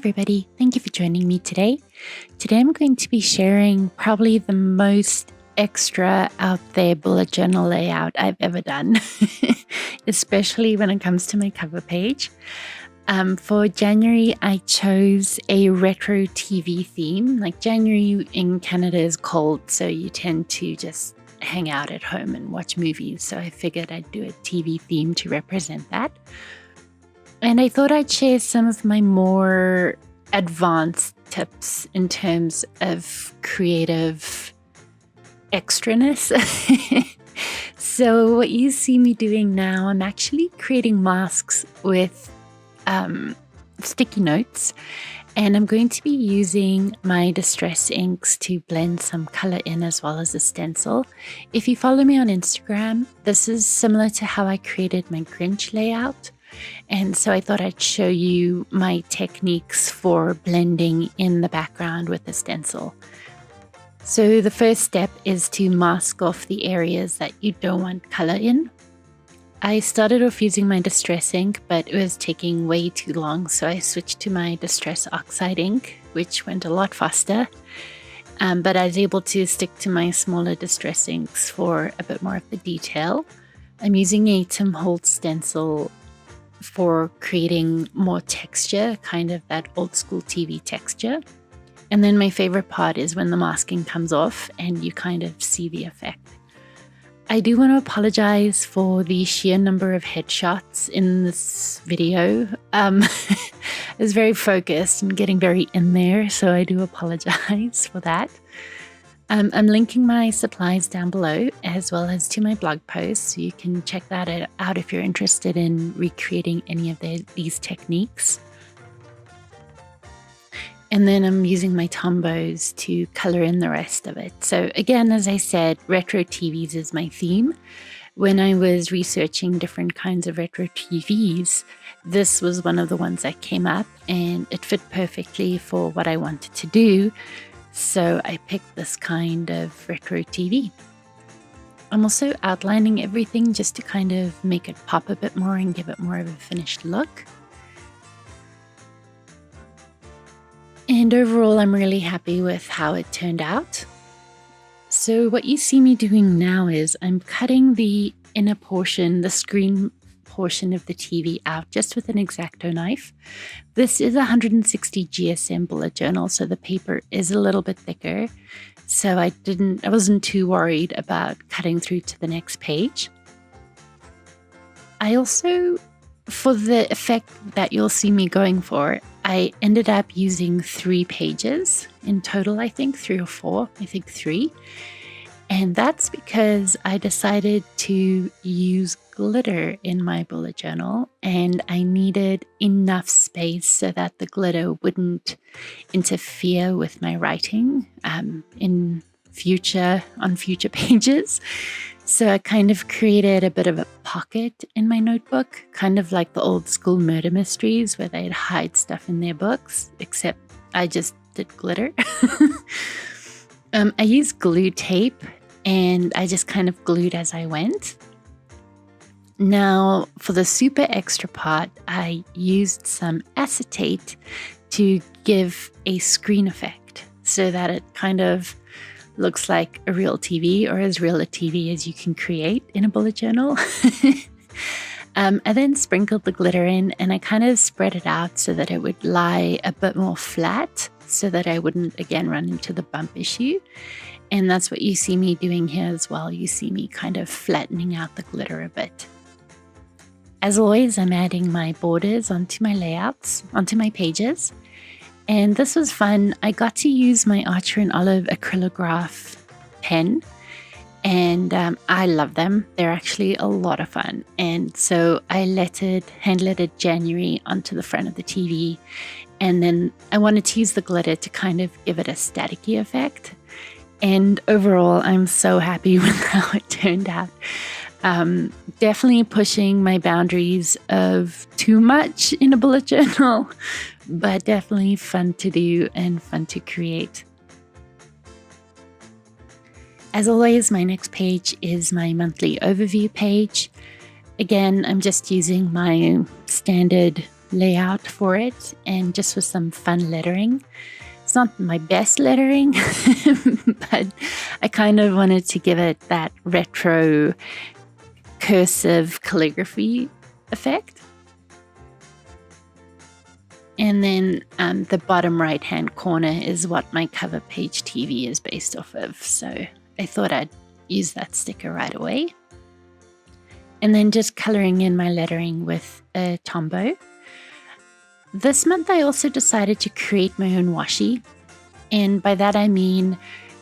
everybody, thank you for joining me today. Today I'm going to be sharing probably the most extra out there bullet journal layout I've ever done, especially when it comes to my cover page. For January, I chose a retro TV theme. Like January in Canada is cold, so you tend to just hang out at home and watch movies. So I figured I'd do a TV theme to represent that. And I thought I'd share some of my more advanced tips in terms of creative extra-ness. So what you see me doing now, I'm actually creating masks with sticky notes, and I'm going to be using my Distress inks to blend some color in as well as a stencil. If you follow me on Instagram, this is similar to how I created my Grinch layout. And so I thought I'd show you my techniques for blending in the background with a stencil. So the first step is to mask off the areas that you don't want color in. I started off using my Distress ink, but it was taking way too long, so I switched to my Distress Oxide ink, which went a lot faster. But I was able to stick to my smaller Distress inks for a bit more of the detail. I'm using a Holtz stencil for creating more texture, kind of that old school TV texture. And then my favorite part is when the masking comes off and you kind of see the effect. I do want to apologize for the sheer number of headshots in this video. I was very focused and getting very in there, so I do apologize for that. I'm linking my supplies down below as well as to my blog post, so you can check that out if you're interested in recreating any of these techniques. And then I'm using my Tombows to color in the rest of it. So again, as I said, retro TVs is my theme. When I was researching different kinds of retro TVs, this was one of the ones that came up, and it fit perfectly for what I wanted to do. So I picked this kind of retro TV. I'm also outlining everything just to kind of make it pop a bit more and give it more of a finished look. And overall, I'm really happy with how it turned out. So what you see me doing now is I'm cutting the inner portion, the screen portion of the TV out just with an Exacto knife. This is a 160 GSM bullet journal, so the paper is a little bit thicker. So I wasn't too worried about cutting through to the next page. I also, for the effect that you'll see me going for, I ended up using 3 pages in total, I think 3 or 4, I think 3. And that's because I decided to use glitter in my bullet journal, and I needed enough space so that the glitter wouldn't interfere with my writing on future pages. So I kind of created a bit of a pocket in my notebook, kind of like the old school murder mysteries where they'd hide stuff in their books, except I just did glitter. I used glue tape, and I just kind of glued as I went. Now, for the super extra part, I used some acetate to give a screen effect so that it kind of looks like a real TV, or as real a TV as you can create in a bullet journal. I then sprinkled the glitter in, and I kind of spread it out so that it would lie a bit more flat, so that I wouldn't again run into the bump issue. And that's what you see me doing here as well. You see me kind of flattening out the glitter a bit. As always, I'm adding my borders onto my layouts, onto my pages. And this was fun. I got to use my Archer and Olive Acrylograph pen, and I love them. They're actually a lot of fun. And so I hand-lettered January onto the front of the TV, and then I wanted to use the glitter to kind of give it a staticky effect. And overall, I'm so happy with how it turned out. Definitely pushing my boundaries of too much in a bullet journal, but definitely fun to do and fun to create. As always, my next page is my monthly overview page. Again, I'm just using my standard layout for it, and just with some fun lettering. It's not my best lettering, but I kind of wanted to give it that retro cursive calligraphy effect. And then the bottom right hand corner is what my cover page TV is based off of. So I thought I'd use that sticker right away. And then just coloring in my lettering with a Tombow. This month I also decided to create my own washi. And by that I mean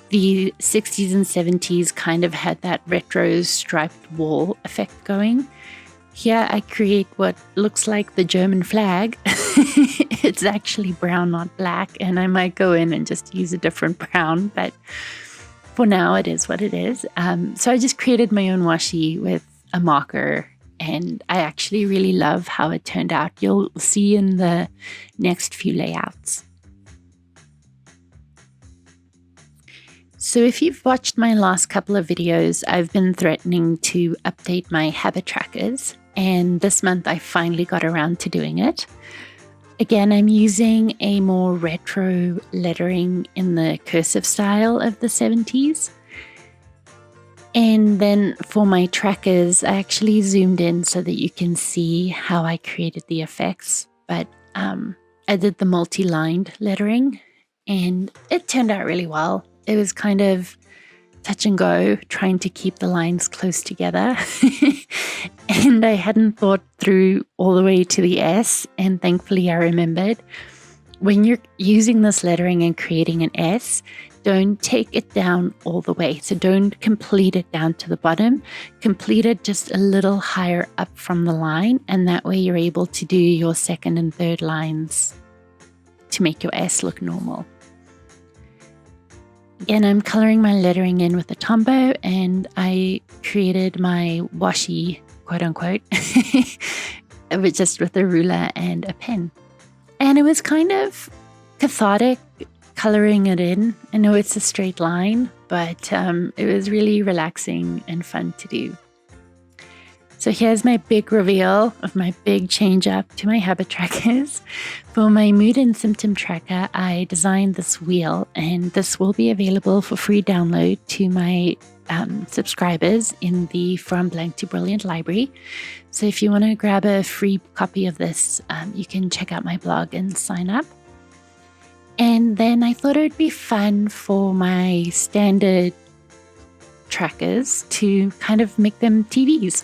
the 60s and 70s kind of had that retro striped wall effect going. Here I create what looks like the German flag. It's actually brown, not black, and I might go in and just use a different brown, but for now it is what it is. So I just created my own washi with a marker, and I actually really love how it turned out. You'll see in the next few layouts. So if you've watched my last couple of videos, I've been threatening to update my habit trackers, and this month I finally got around to doing it. Again, I'm using a more retro lettering in the cursive style of the 70s. And then for my trackers, I actually zoomed in so that you can see how I created the effects. But I did the multi-lined lettering, and it turned out really well. It was kind of touch and go, trying to keep the lines close together. And I hadn't thought through all the way to the S, and thankfully I remembered. When you're using this lettering and creating an S, don't take it down all the way. So don't complete it down to the bottom. Complete it just a little higher up from the line, and that way you're able to do your second and third lines to make your S look normal. Again, I'm coloring my lettering in with a Tombow, and I created my washi, quote unquote, just with a ruler and a pen. And it was kind of cathartic coloring it in. I know it's a straight line, but it was really relaxing and fun to do. So here's my big reveal of my big change up to my habit trackers. For my mood and symptom tracker, I designed this wheel, and this will be available for free download to my subscribers in the From Blank to Brilliant library. So if you want to grab a free copy of this, you can check out my blog and sign up. And then I thought it would be fun for my standard trackers to kind of make them TVs.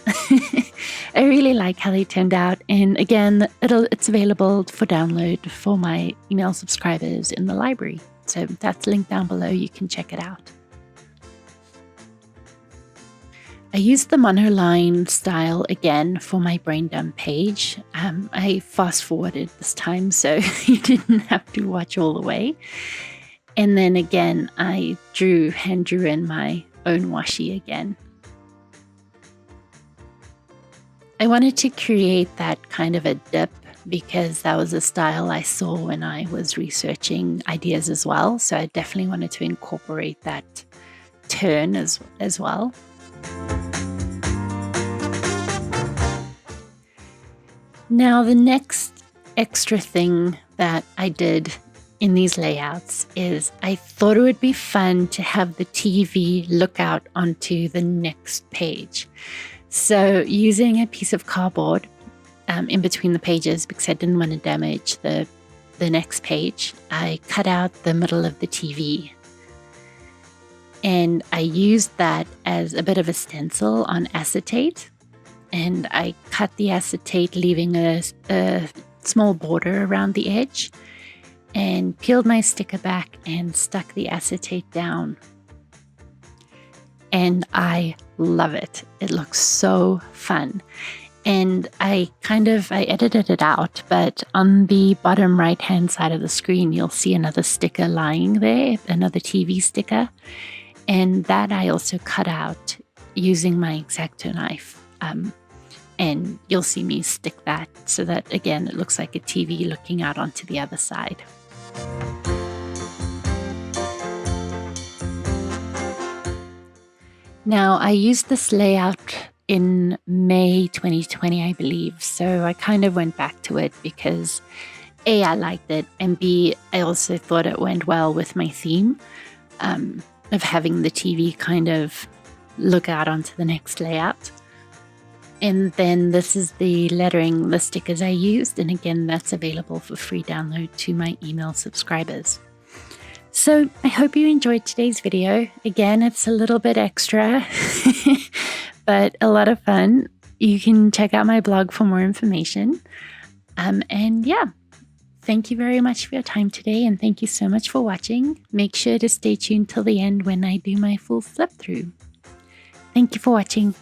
I really like how they turned out, and again, it's available for download for my email subscribers in the library. So that's linked down below. You can check it out. I used the monoline style again for my brain dump page. I fast forwarded this time, so you didn't have to watch all the way. And then again, I hand drew in my own washi again. I wanted to create that kind of a dip because that was a style I saw when I was researching ideas as well. So I definitely wanted to incorporate that turn as well. Now, the next extra thing that I did in these layouts is I thought it would be fun to have the TV look out onto the next page. So using a piece of cardboard in between the pages, because I didn't want to damage the next page, I cut out the middle of the TV. And I used that as a bit of a stencil on acetate. And I cut the acetate, leaving a small border around the edge, and peeled my sticker back and stuck the acetate down. And I love it. It looks so fun. And I edited it out, but on the bottom right hand side of the screen, you'll see another sticker lying there, another TV sticker. And that I also cut out using my Exacto knife. And you'll see me stick that so that, again, it looks like a TV looking out onto the other side. Now, I used this layout in May 2020, I believe. So I kind of went back to it because A, I liked it, and B, I also thought it went well with my theme of having the TV kind of look out onto the next layout. And then this is the lettering, the stickers I used. And again, that's available for free download to my email subscribers. So I hope you enjoyed today's video. Again, it's a little bit extra, but a lot of fun. You can check out my blog for more information. And yeah, thank you very much for your time today. And thank you so much for watching. Make sure to stay tuned till the end when I do my full flip through. Thank you for watching.